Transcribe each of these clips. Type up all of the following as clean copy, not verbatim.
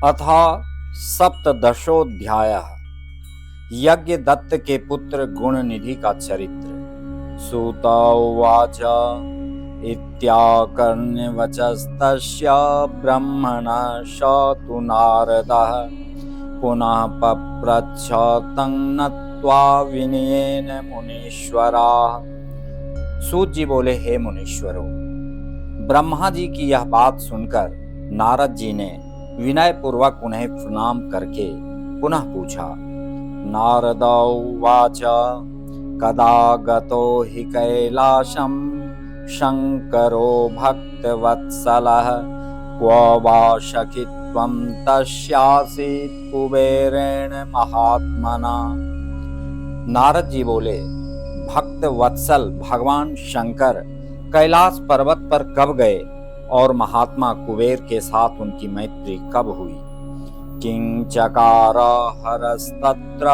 अथ सप्तदशोऽध्यायः। यज्ञ दत्त के पुत्र गुणनिधि का चरित्र। सूत उवाच इत्याकर्ण्यवचस्तस्य ब्रह्मणा स तु नारदः पुनः पप्रच्छ तं नत्वा विनयेन मुनीश्वराः। सूत जी बोले, हे मुनीश्वरों, ब्रह्मा जी की यह बात सुनकर नारद जी ने विनय पूर्वक उन्हें प्रणाम करके पुनः पूछा। नारद उवाच कदा गतो हि कैलासं शंकरो भक्तवत्सलः क्व वा सखित्वं तस्यासीत् कुबेरेण महात्मना। नारद जी बोले, भक्त वत्सल भगवान शंकर कैलाश पर्वत पर कब गए और महात्मा कुबेर के साथ उनकी मैत्री कब हुई। किं चकार हरस्तत्र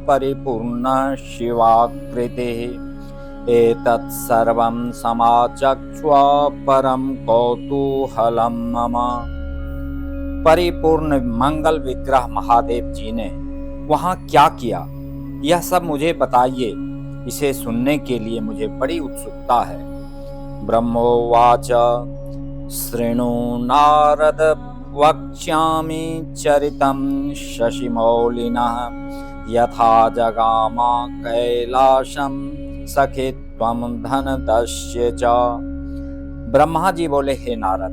परिपूर्ण शिवाकृतिः एतत् सर्वं समाचक्ष्व परम कौतूहलं मम। परिपूर्ण मंगल विग्रह महादेव जी ने वहां क्या किया, यह सब मुझे बताइए। इसे सुनने के लिए मुझे बड़ी उत्सुकता है। ब्रह्मोवाच शृणु नारद वक्ष्यामि चरितं शशिमौलिनः यथा जगामा कैलासं सखित्वं धनदस्य च। ब्रह्मा जी बोले, हे नारद,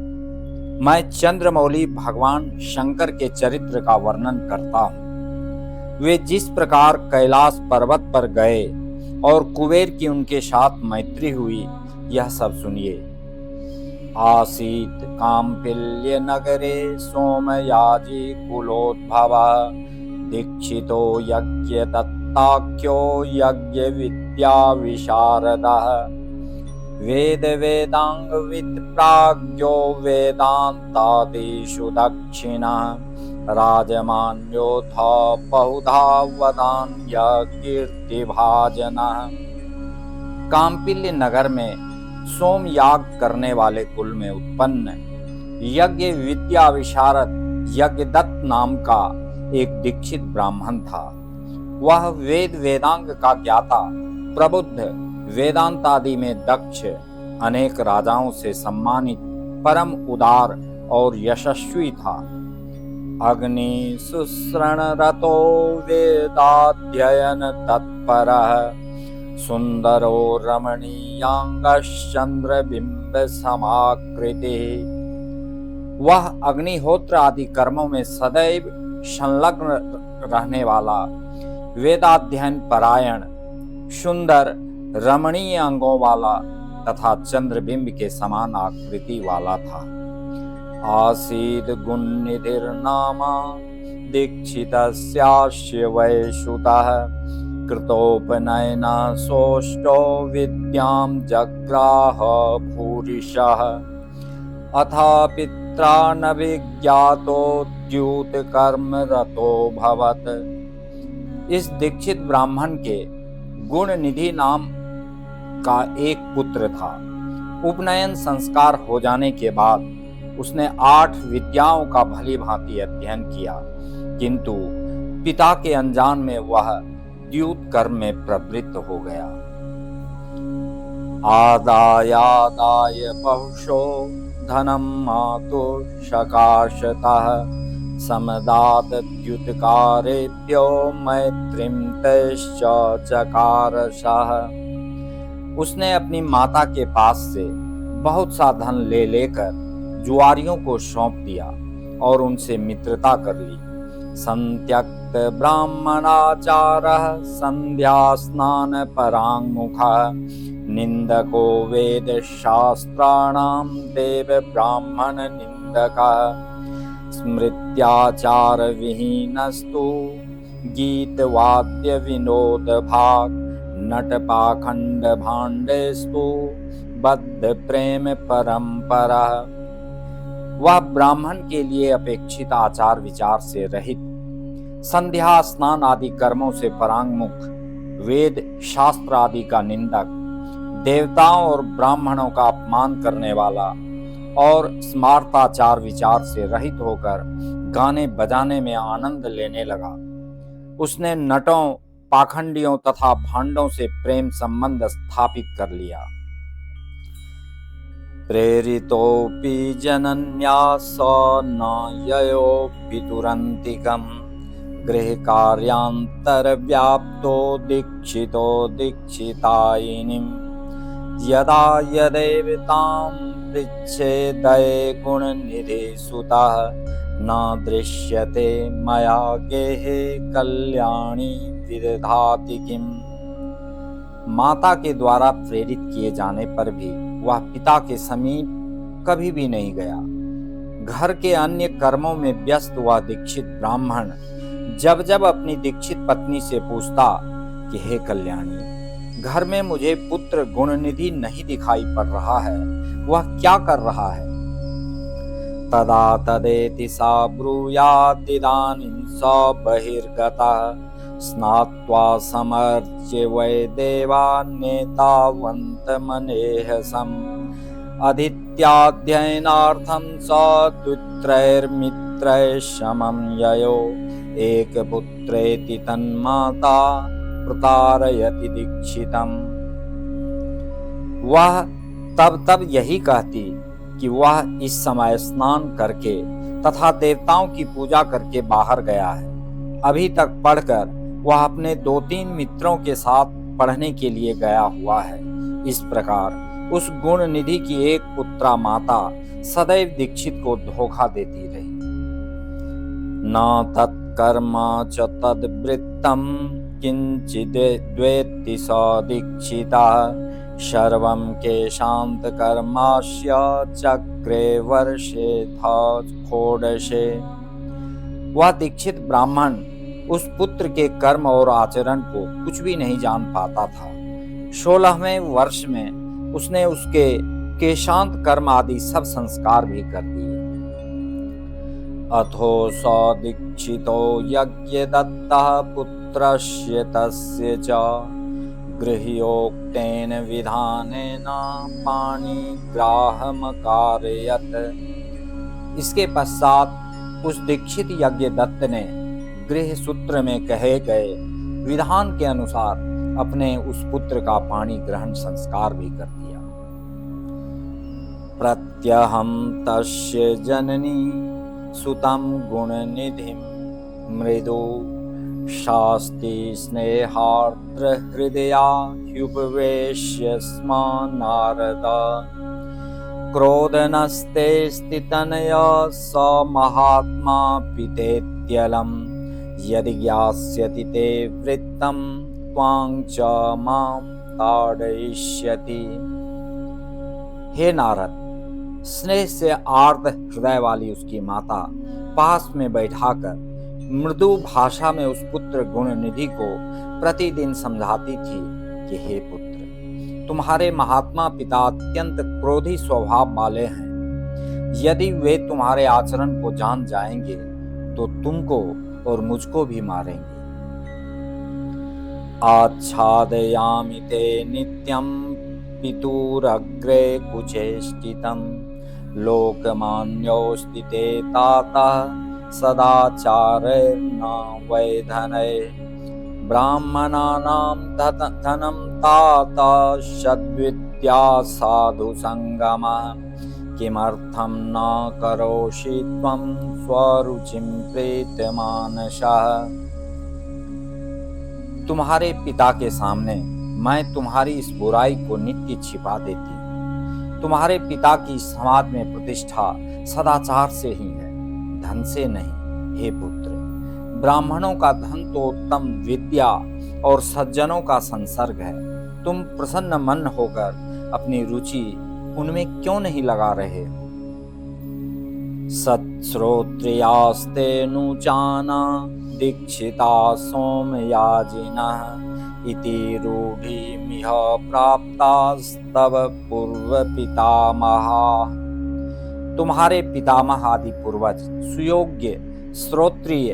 मैं चंद्रमौली भगवान शंकर के चरित्र का वर्णन करता हूँ। वे जिस प्रकार कैलाश पर्वत पर गए और कुबेर की उनके साथ मैत्री हुई, यह सब सुनिए। आसीत् काम्पिल्य नगरे सोमयाजी कुलोद्भवः दीक्षितो यज्ञदत्ताख्यो यज्ञ विद्या विशारदः वेद वेदांगवित् प्राज्ञो वेदान्तादिषु दक्षिणः राजमान्योऽथ बहुधा वदान्य कीर्तिभाजनः। काम्पिल्य नगर में सोम याग करने वाले कुल में उत्पन्न यज्ञ विद्या विशारद यज्ञदत्त नाम का एक दीक्षित ब्राह्मण था। वह वेद वेदांग का ज्ञाता, प्रबुद्ध, वेदांतादि में दक्ष, अनेक राजाओं से सम्मानित, परम उदार और यशस्वी था। अग्नि सुश्रण रतो वेदाध्ययन तत्परः सुंदरो रमणीयांगश्चंद्रबिंब समाकृतिः। वह अग्निहोत्र आदि कर्मों में सदैव संलग्न रहने वाला, वेदाध्ययन परायण, सुंदर रमणीय अंगों वाला तथा चंद्रबिंब के समान आकृति वाला था। आसीद् गुणनिधिर्नामा दीक्षितस्यास्य वैश्रुतः कृतोपनयना सोष्टो विद्यां जग्राह भूरिशः अथा पित्रा न विज्ञातो द्यूत कर्म रतो भवत्। इस दीक्षित ब्राह्मण के गुणनिधि नाम का एक पुत्र था। उपनयन संस्कार हो जाने के बाद उसने 8 विद्याओं का भली भांति अध्ययन किया, किंतु पिता के अनजान में वह द्यूत कर्म में प्रवृत्त हो गया। आदायादाय बहुशो धनम मातुः सकाशतः समदात द्युतकारेभ्यो मैत्रीं तैश्च चकारसः। उसने अपनी माता के पास से बहुत सा धन ले लेकर जुआरियों को सौंप दिया और उनसे मित्रता कर ली। संत्यक्त ब्राह्मणाचारः संध्या स्नान परांगमुखः निंदको वेद शास्त्राणां देव ब्राह्मण निंदकः स्मृत्याचार विहीनस्तु गीत वाद्य विनोद भाग नट पाखंड भांडेस्तु बद्ध प्रेम परंपरा। वह ब्राह्मण के लिए अपेक्षित आचार विचार से रहित, संध्या स्नान आदि कर्मों से परांगमुख, वेद शास्त्र आदि का निंदक, देवताओं और ब्राह्मणों का अपमान करने वाला, और स्मार्ताचार विचार से रहित होकर गाने बजाने में आनंद लेने लगा। उसने नटों, पाखंडियों तथा भांडों से प्रेम संबंध स्थापित कर लिया। प्रेरितोऽपि जनन्या स न ययो पितुरन्तिकम् गृहकार्यान्तरव्याप्तो दीक्षितो दीक्षितायिनीम् यदा यदेवतां पृच्छेदये गुणनिधि सुतः न दृश्यते मया गेहे कल्याणी विदधाति किम्। माता के द्वारा प्रेरित किए जाने पर भी वह पिता के समीप कभी भी नहीं गया। घर के अन्य कर्मों में व्यस्त हुआ दीक्षित ब्राह्मण जब जब अपनी दीक्षित पत्नी से पूछता कि हे कल्याणी, घर में मुझे पुत्र गुणनिधि नहीं दिखाई पड़ रहा है, वह क्या कर रहा है? तदा तदेति सा ब्रूयादिदानीं स बहिर्गतः स्नात्वा समर्च्य वै देवान्नेतावन्तमनेहसम् अदित्याध्ययनार्थं स द्वित्रैर्मित्रैः समं ययो एकपुत्रेति तन्माता प्रतारयति दीक्षितम्। वह तब यही कहती कि वह इस समय स्नान करके तथा देवताओं की पूजा करके बाहर गया है। अभी तक पढ़कर वह अपने 2-3 मित्रों के साथ पढ़ने के लिए गया हुआ है। इस प्रकार उस गुण निधि की एक पुत्रा माता सदैव दीक्षित को धोखा देती रही। न तत्कर्म च तद्वृत्तं किंचिद्वेत्ति स दीक्षिता सर्वं केशान्तकर्मास्य चक्रे वर्षे था षोडशे। वह दीक्षित ब्राह्मण उस पुत्र के कर्म और आचरण को कुछ भी नहीं जान पाता था। 16वें वर्ष में उसने उसके केशांत कर्म आदि सब संस्कार भी कर दिए। अथो स दीक्षितो यज्ञदत्तः पुत्रस्य तस्य च गृह्योक्तेन विधानेन पाणिग्राहमकारयत्। इसके पश्चात उस दीक्षित यज्ञदत्त ने गृह सूत्र में कहे गए विधान के अनुसार अपने उस पुत्र का पाणी ग्रहण संस्कार भी कर दिया। प्रत्यहं तस्य जननी सुतं गुणनिधिं मृदु शास्ति स्नेहार्द्र हृदया ह्युपवेश्य स्म नारद क्रोधनस्ते स्थितनय स महात्मा पितेत्यलं यदि ज्ञास्यति ते वृत्तं त्वां च मां ताडयिष्यति। हे नारद, स्नेह से आर्द्र हृदय वाली उसकी माता पास में बैठाकर मृदु भाषा में उस पुत्र गुण निधि को प्रतिदिन समझाती थी कि हे पुत्र, तुम्हारे महात्मा पिता अत्यंत क्रोधी स्वभाव वाले हैं। यदि वे तुम्हारे आचरण को जान जाएंगे तो तुमको और मुझको भी मारेंगे। आच्छादयामि ते नित्यं पितुरग्रे कुचेष्टितं लोकमान्योऽस्ति ते ताता सदाचारेण वैधनये ब्राह्मणानां धनं ताता सद्विद्या साधु संगमा किमर्थं न करोषि त्वं स्वरुचिं प्रीतमानसः। तुम्हारे पिता के सामने मैं तुम्हारी इस बुराई को नित्य छिपा देती हूँ। तुम्हारे पिता की समाज में प्रतिष्ठा सदाचार से ही है, धन से नहीं। हे पुत्र, ब्राह्मणों का धन तो उत्तम विद्या और सज्जनों का संसर्ग है। तुम प्रसन्न मन होकर अपनी रुचि उनमें क्यों नहीं लगा रहे हो? सत्श्रोत्रियास्ते नुजाना दीक्षिता सोमयाजिनः इति रूढिमिह प्राप्तास्तव पूर्वपितामहा। तुम्हारे पितामह आदि पूर्वज सुयोग्य श्रोत्रिय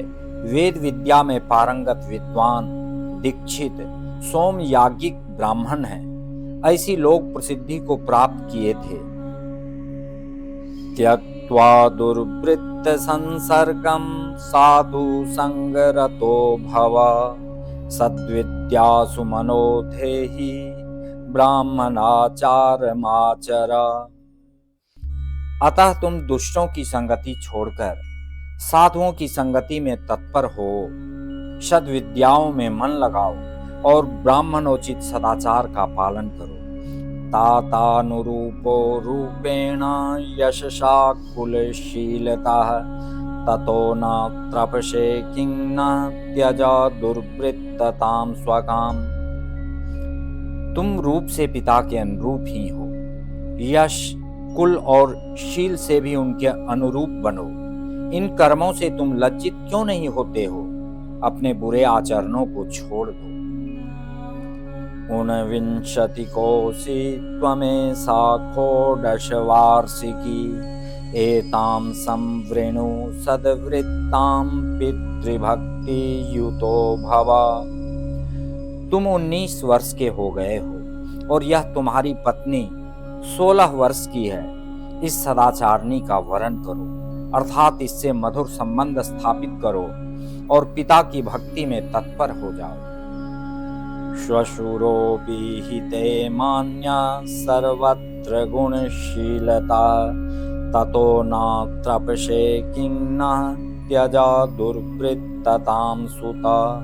वेद विद्या में पारंगत विद्वान दीक्षित सोमयाज्ञिक ब्राह्मण हैं। ऐसी लोग प्रसिद्धि को प्राप्त किए थे। त्यक्त्वा दुर्वृत्त संसर्गं साधु संगरतो भव सद्विद्यासु मनो धेहि ब्राह्मणाचारमाचर। अतः तुम दुष्टों की संगति छोड़कर साधुओं की संगति में तत्पर हो, सद्विद्याओं में मन लगाओ और ब्राह्मणोचित सदाचार का पालन करो। तातानुरूपो रूपेण यशसा कुलशीलता ततो न त्रपसे किं न त्यजा दुर्वृत्ततां स्वकाम। तुम रूप से पिता के अनुरूप ही हो, यश कुल और शील से भी उनके अनुरूप बनो। इन कर्मों से तुम लज्जित क्यों नहीं होते हो? अपने बुरे आचरणों को छोड़ दो। ऊनविंशति कोसि त्वमेषा षोडशवार्षिकी एतां संवृणु सद्वृत्तां पितृभक्ति युतो भव। तुम 19 वर्ष के हो गए हो और यह तुम्हारी पत्नी 16 वर्ष की है। इस सदाचारणी का वरण करो, अर्थात इससे मधुर संबंध स्थापित करो और पिता की भक्ति में तत्पर हो जाओ। श्वशुरोऽपि हि ते मान्या सर्वत्र गुणशीलता ततो न त्रपसे किं न त्यजा दुर्वृत्ततां सुता।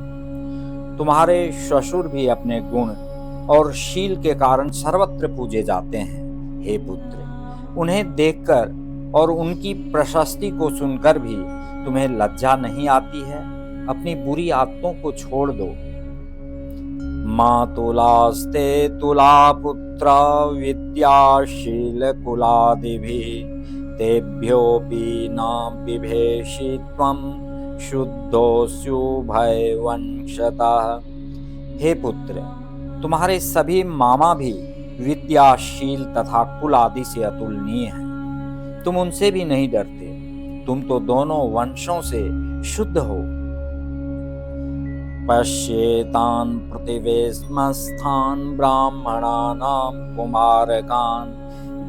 तुम्हारे श्वशुर भी अपने गुण और शील के कारण सर्वत्र पूजे जाते हैं। हे पुत्र, उन्हें देखकर और उनकी प्रशस्ति को सुनकर भी तुम्हें लज्जा नहीं आती है? अपनी बुरी आदतों को छोड़ दो। मातुलास्ते तुला पुत्र विद्याशील कुलादिभिः तेभ्योऽपि न बिभेषि त्वं शुद्धोऽस्युभयवंशतः। हे पुत्र, तुम्हारे सभी मामा भी विद्याशील तथा कुल आदि से अतुलनीय हैं। तुम उनसे भी नहीं डरते। तुम तो दोनों वंशों से शुद्ध हो। पश्येतान् प्रतिवेश्मस्थान् ब्राह्मणानां कुमारकान्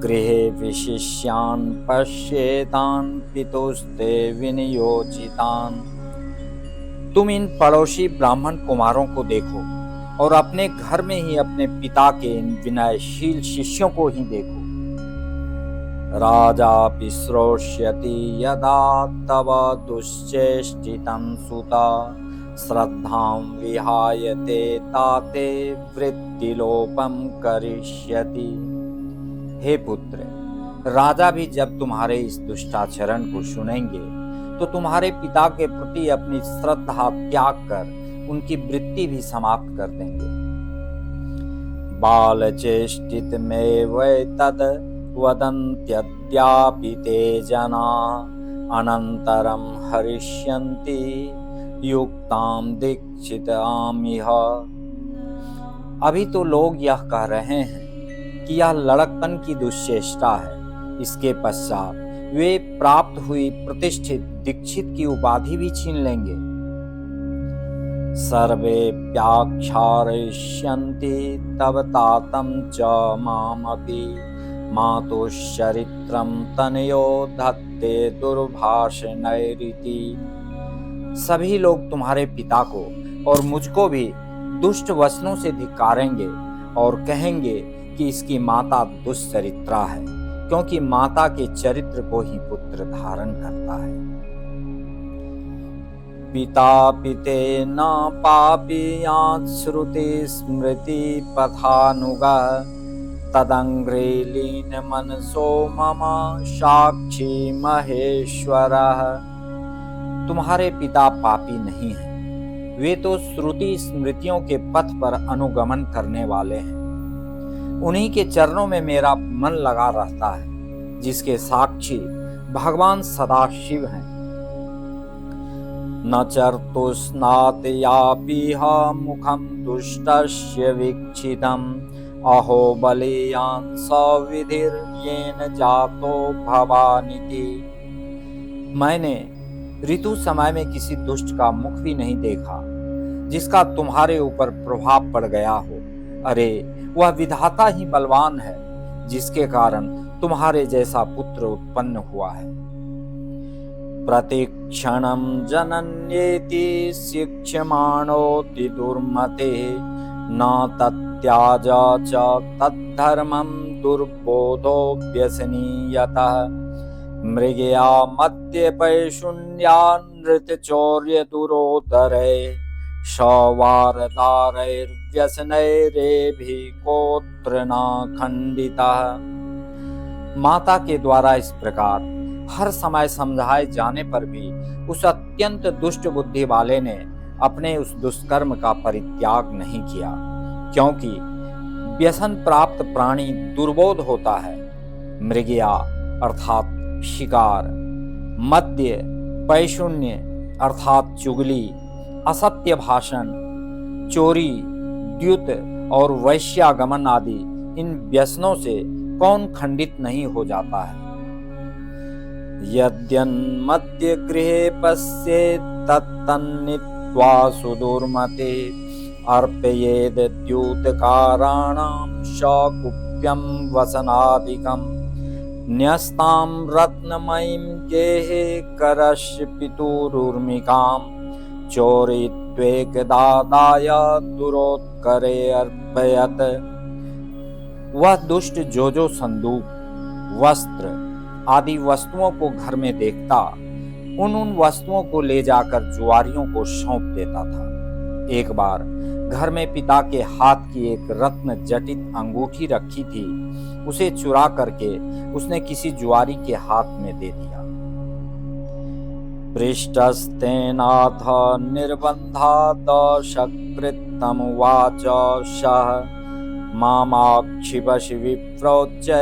गृहे विशिष्यान् पश्येतान् पितुस्ते विनियोजितान्। तुम इन पड़ोसी ब्राह्मण कुमारों को देखो और अपने घर में ही अपने पिता के इन विनयशील शिष्यों को ही देखो। राजापि श्रोष्यति यदा तव दुश्चेष्टितं सुता श्रद्धां विहाय ते ताते वृत्तिलोपं करिष्यति। हे पुत्र, राजा भी जब तुम्हारे इस दुष्टाचरण को सुनेंगे तो तुम्हारे पिता के प्रति अपनी श्रद्धा त्याग कर उनकी वृत्ति भी समाप्त कर देंगे। बालचेष्टितमेव तद वदन्त्यद्यापि ते जना अनन्तरं हरिष्यन्ति युक्तां दीक्षितामिह। अभी तो लोग यह कह रहे हैं कि यह लड़कपन की दुश्चेष्टा है। इसके पश्चात वे प्राप्त हुई प्रतिष्ठित दीक्षित की उपाधि भी छीन लेंगे। सर्वेऽप्याक्षारयिष्यन्ति तव तातं च मामपि मातुश्चरित्रं तनयो धत्ते दुर्भाषणैरिति। सभी लोग तुम्हारे पिता को और मुझको भी दुष्ट वचनों से धिक्कारेंगे और कहेंगे कि इसकी माता दुष्चरित्रा है, क्योंकि माता के चरित्र को ही पुत्र धारण करता है। पिता पिते न पापीयात् श्रुति स्मृति पथानुगा तदंघ्रिलीन मनसो मम साक्षी महेश्वरः। तुम्हारे पिता पापी नहीं हैं, वे तो श्रुति स्मृतियों के पथ पर अनुगमन करने वाले हैं। उन्हीं के चरणों में मेरा मन लगा रहता है, जिसके साक्षी भगवान सदाशिव हैं। न चर्तुस्नातयापिह मुखं दुष्टस्य वीक्षितम् अहो बलीयान् सविधिर्येन जातो भवानिति। मैंने ऋतु समय में किसी दुष्ट का मुख भी नहीं देखा जिसका तुम्हारे ऊपर प्रभाव पड़ गया हो। अरे, वह विधाता ही बलवान है, जिसके कारण तुम्हारे जैसा पुत्र उत्पन्न हुआ है। प्रतिक्षणं जनन्येति शिक्ष्यमाणोति दुर्मते, न तत्याज च तद्धर्मं दुर्बोधो व्यसनीयतः। मृगया मद्यपैशून्यानृतचौर्य दुरोदरे, सवारदारैर्व्यसनैरेभिः न खंडितः। माता के द्वारा इस प्रकार हर समय समझाए जाने पर भी उस अत्यंत दुष्ट बुद्धि वाले ने अपने उस दुष्कर्म का परित्याग नहीं किया, क्योंकि व्यसन प्राप्त प्राणी दुर्बोध होता है। मृगया अर्थात शिकार, मद्य, पैशून्य अर्थात चुगली, असत्य भाषण, चोरी, द्युत और वैश्यागमन आदि इन व्यसनों से कौन खंडित नहीं हो जाता है। यद्यन्मद्य गृहे पश्येत् तत्तन्नित्वा सुदुर्मते, अर्पयेद् द्यूतकाराणां शकुप्यं वसनादिकं। न्यस्तां रत्नमयीं गेहे करस्य पितुरुर्मिकां, चोरयित्वेकदादाय दुरोत्करे अर्पयत्। वह दुष्ट जो संदूक, वस्त्र आदि वस्तुओं को घर में देखता, उन वस्तुओं को ले जाकर जुआरियों को सौंप देता था। एक बार घर में पिता के हाथ की एक रत्न जटित अंगूठी रखी थी, उसे चुरा करके उसने किसी जुआरी के हाथ में दे दिया। पृष्ठस्तेनाथ निर्बन्धात् सकृत्तमुवाच सः, मामाक्षिपसि विप्रोच्य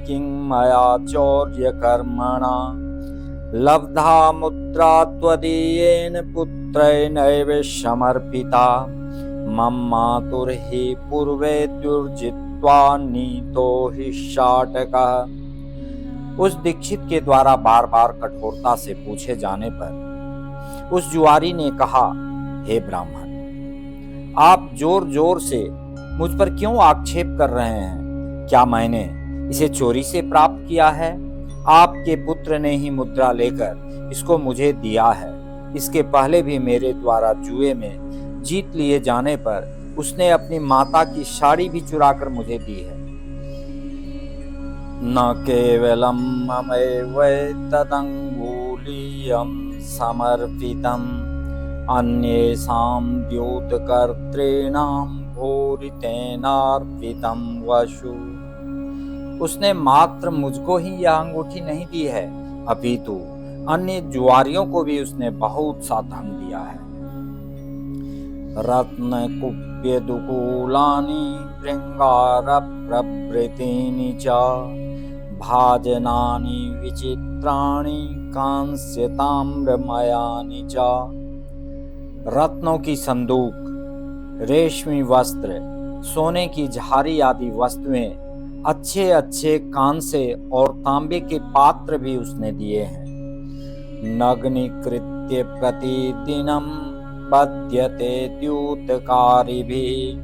किं मया चौर्यकर्मणा, लब्धा मुद्रा त्वदीयेन पुत्रेणैव समर्पिता। मम मातुर्हि पूर्वे दुर्जित्वा नीतो हि शाटकः। उस दीक्षित के द्वारा बार बार कठोरता से पूछे जाने पर उस जुआरी ने कहा, हे ब्राह्मण, आप जोर जोर से मुझ पर क्यों आक्षेप कर रहे हैं? क्या मैंने इसे चोरी से प्राप्त किया है? आपके पुत्र ने ही मुद्रा लेकर इसको मुझे दिया है। इसके पहले भी मेरे द्वारा जुए में जीत लिए जाने पर उसने अपनी माता की साड़ी भी चुराकर मुझे दी है। न केवलं ममैव तदंगुलीयं समर्पितम्, अन्येषां द्यूतकर्तॄणां भूरितेनार्पितं वशु। उसने मात्र मुझको ही यह अंगूठी नहीं दी है, अपितु अन्य जुआरियों को भी उसने बहुत सा धन दिया है। रत्नकुप्य दुकूलानि भृंगारप्रभृतीनि च, भाजनानि विचित्राणि कांस्यताम्रमयानि च। रत्नों की संदूक, रेशमी वस्त्र, सोने की झारी आदि वस्तुएं, अच्छे अच्छे कांसे और तांबे के पात्र भी उसने दिए हैं। नग्नीकृत्य प्रतिदिनं पद्यते द्यूतकारिभिः,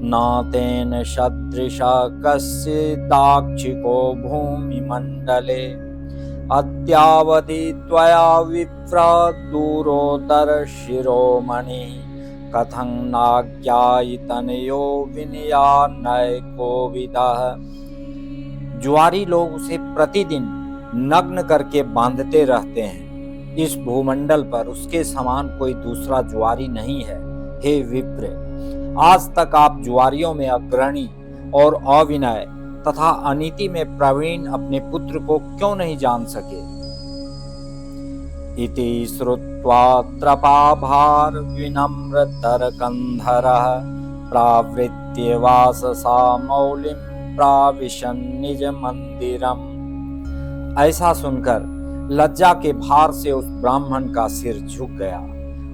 न तेन सदृशः कश्चिदाक्षिको भूमिमण्डले। अद्यावधि त्वया विप्र दूरोदर शिरोमणि, कथं नाज्ञायितनयो विनया नैकोविदः। जुआरी लोग उसे प्रतिदिन नग्न करके बांधते रहते हैं। इस भूमंडल पर उसके समान कोई दूसरा जुआरी नहीं है। हे विप्र, आज तक आप जुआरियों में अग्रणी और अविनय तथा अनीति में प्रवीण अपने पुत्र को क्यों नहीं जान सके? इति श्रुत्वा त्रपाभार विनम्रतरकन्धरः, प्रावृत्य वाससा मौलिं प्राविशन् निज मंदिरम्। ऐसा सुनकर लज्जा के भार से उस ब्राह्मण का सिर झुक गया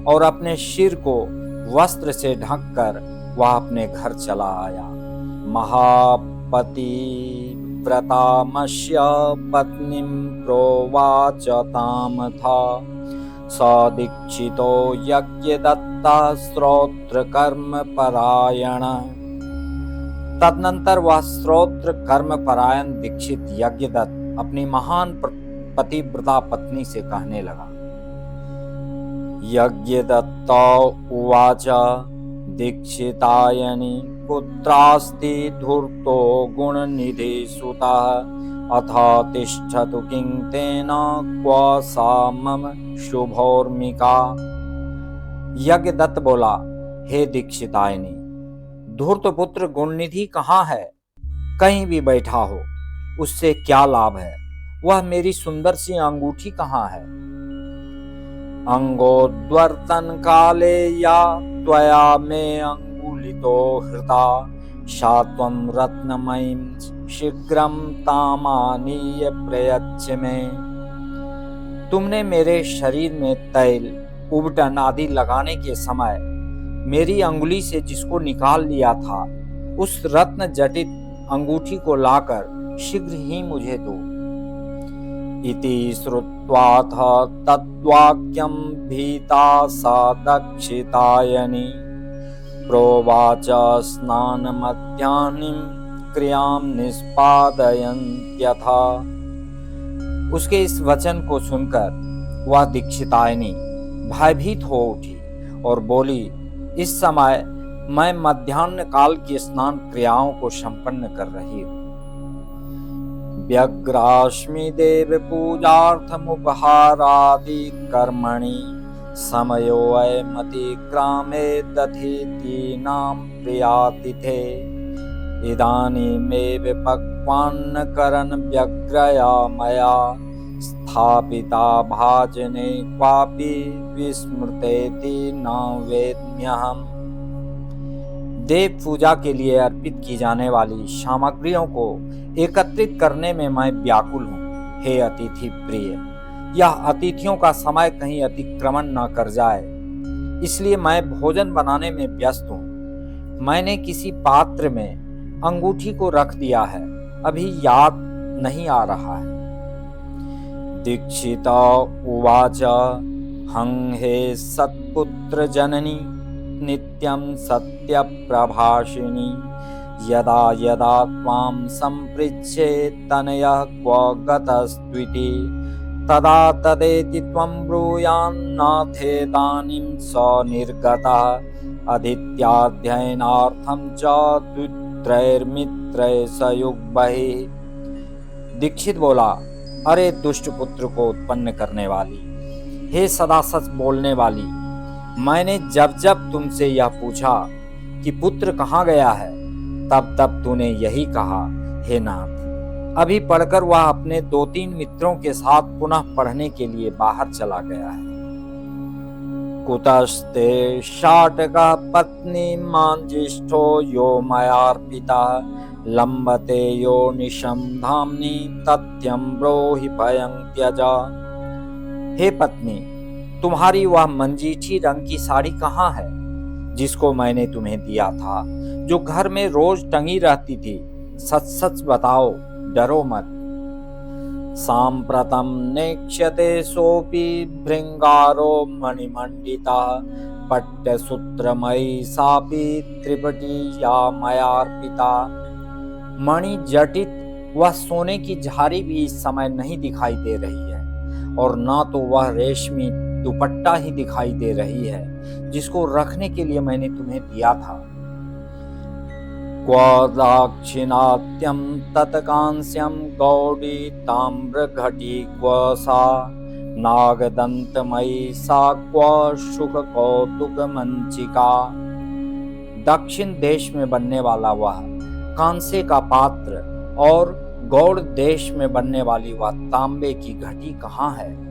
और अपने सिर को वस्त्र से ढककर वह अपने घर चला आया। महापति व्रतामस्य पत्नीं प्रोवाच तामथा, सदीक्षितो यज्ञदत्ता श्रोत्रकर्म परायण। तदनंतर वह श्रोत्र कर्म परायण दीक्षित यज्ञदत्त अपनी महान पतिव्रता पत्नी से कहने लगा। यज्ञदत्त उवाच दीक्षितायनि पुत्रास्ति धूर्तो गुणनिधि सुतः अथ तिष्ठतु किं तेन क्व सा मम शुभोर्मिका। यज्ञदत्त बोला, हे दीक्षितायनी, धूर्तपुत्र गुणनिधि कहाँ है? कहीं भी बैठा हो, उससे क्या लाभ है? वह मेरी सुंदर सी अंगूठी कहाँ है? अंगोद्वर्तन काले या त्वया मे अंगुलितो हृता शात्वं रत्नमयीं शीघ्रं तामानीय प्रयच्छ मे। तुमने मेरे शरीर में तैल उबटन आदि लगाने के समय मेरी अंगुली से जिसको निकाल लिया था, उस रत्न जटित अंगूठी को लाकर शीघ्र ही मुझे दो। इति श्रुत्वाथ तद्वाक्यं भीता सा दक्षितायनी प्रोवाच स्नानमध्याह्निं क्रियां निष्पादयन्त्यथा। उसके इस वचन को सुनकर वह दीक्षितायनी भयभीत हो उठी और बोली, इस समय मैं मध्याह्न काल की स्नान क्रियाओं को संपन्न कर रही हूँ। व्यग्रास्मि देव पूजार्थमुपहारादि कर्मणि समयोऽयमतिक्रामे दधीतीनां प्रियातिथे। इदानीमेव पक्वान्नकरन् व्यग्रया मया स्थापिता भाजने क्वापि विस्मृतेति न वेद्म्यहम्। देव पूजा के लिए अर्पित की जाने वाली सामग्रियों को एकत्रित करने में मैं व्याकुल हूँ। हे अतिथि प्रिय, यह अतिथियों का समय कहीं अतिक्रमण न कर जाए, इसलिए मैं भोजन बनाने में व्यस्त हूँ। मैंने किसी पात्र में अंगूठी को रख दिया है, अभी याद नहीं आ रहा है। दीक्षिता उवाच हं हे सत्पुत्र जननी नित्यं सत्य प्रभाषिणी यदा यदा त्वां सम्पृच्छे तनयः क्व गतस्त्विति तदा तदेति त्वं ब्रूयान्नाथेदानीं स निर्गतः अदित्याध्ययनार्थं च द्वित्रैर्मित्रैः सयुग्बैः। दीक्षित बोला, अरे दुष्ट पुत्र को उत्पन्न करने वाली, हे सदा सच बोलने वाली, मैंने जब जब तुमसे यह पूछा कि पुत्र कहाँ गया है, तब तब तूने यही कहा, हे नाथ। अभी पढ़कर वह अपने 2-3 मित्रों के साथ पुनः पढ़ने के लिए बाहर चला गया है। कुतस्ते शाटका पत्नी मांजिष्ठो यो मयार्पिता लंबते यो निशम धामनी तथ्यं ब्रोहि भयं त्यजा। हे पत्नी, तुम्हारी वह मंजीठी रंग की साड़ी कहाँ है जिसको मैंने तुम्हें दिया था, जो घर में रोज टंगी रहती थी? सच सच बताओ, डरो मत। सांप्रतम नेक्ष्यते सोपि भृंगारो मणिमंडिता पट्टसूत्रमयी सापि त्रिपटी या मयार्पिता। मणि जटित वह सोने की झारी भी इस समय नहीं दिखाई दे रही है, और ना तो वह रेशमी दुपट्टा ही दिखाई दे रही है जिसको रखने के लिए मैंने तुम्हें दिया था। क्व दाक्षिणात्यं तत्कांस्यं गौडी ताम्रघटी क्व सा नागदंतमयी सा क्व सुख कौतुक मंचिका। दक्षिण देश में बनने वाला वह कांसे का पात्र और गौड़ देश में बनने वाली वह तांबे की घटी कहाँ है?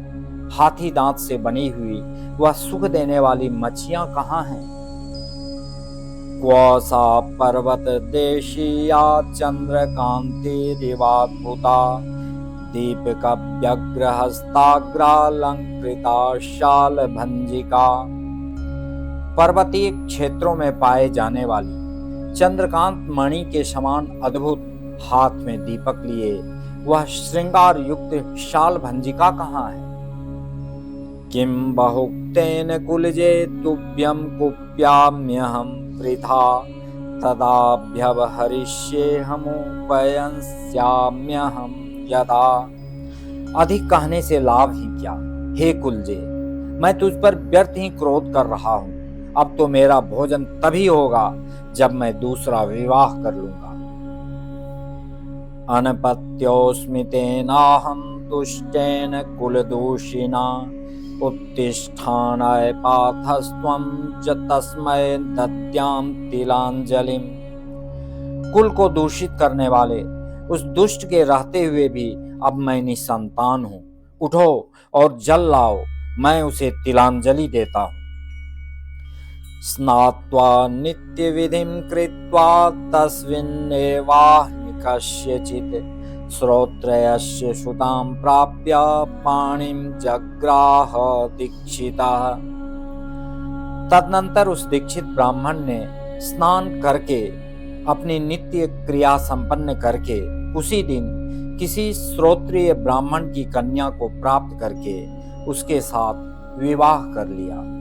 हाथी दांत से बनी हुई वह सुख देने वाली मच्छियां कहाँ हैं? क्व सा पर्वत देशीया चंद्रकांतिरिवाद्भुता दीपक व्यग्रहस्ताग्रालंकृता शाल भंजिका। पर्वतीय क्षेत्रों में पाए जाने वाली चंद्रकांत मणि के समान अद्भुत हाथ में दीपक लिए वह श्रृंगार युक्त शाल भंजिका कहाँ है? किं बहुक्तेन कुलजे तुभ्यं कुप्याम्यहं वृथा तदाभ्यवहरिष्येऽहमुपयंस्याम्यहं यदा। अधिक कहने से लाभ ही क्या, हे कुलजे, मैं तुझ पर व्यर्थ ही क्रोध कर रहा हूँ। अब तो मेरा भोजन तभी होगा जब मैं दूसरा विवाह कर लूंगा। अनपत्योऽस्मि तेनाहं तुष्टेन कुलदूषिणा, उत्तिष्ठानाय पार्थस्त्वं च तस्मै दद्यां तिलांजलिम। कुल को दूषित करने वाले उस दुष्ट के रहते हुए भी अब मैं निसंतान हूँ। उठो और जल लाओ, मैं उसे तिलांजलि देता हूँ। स्नात्वा नित्यविधिं कृत्वा तस्मिन्नेवाह्निकस्यचित्, श्रोत्रयस्य सुतां प्राप्य पाणिं जग्राह दीक्षितः। तदनंतर उस दीक्षित ब्राह्मण ने स्नान करके, अपनी नित्य क्रिया संपन्न करके, उसी दिन किसी श्रोत्रिय ब्राह्मण की कन्या को प्राप्त करके उसके साथ विवाह कर लिया।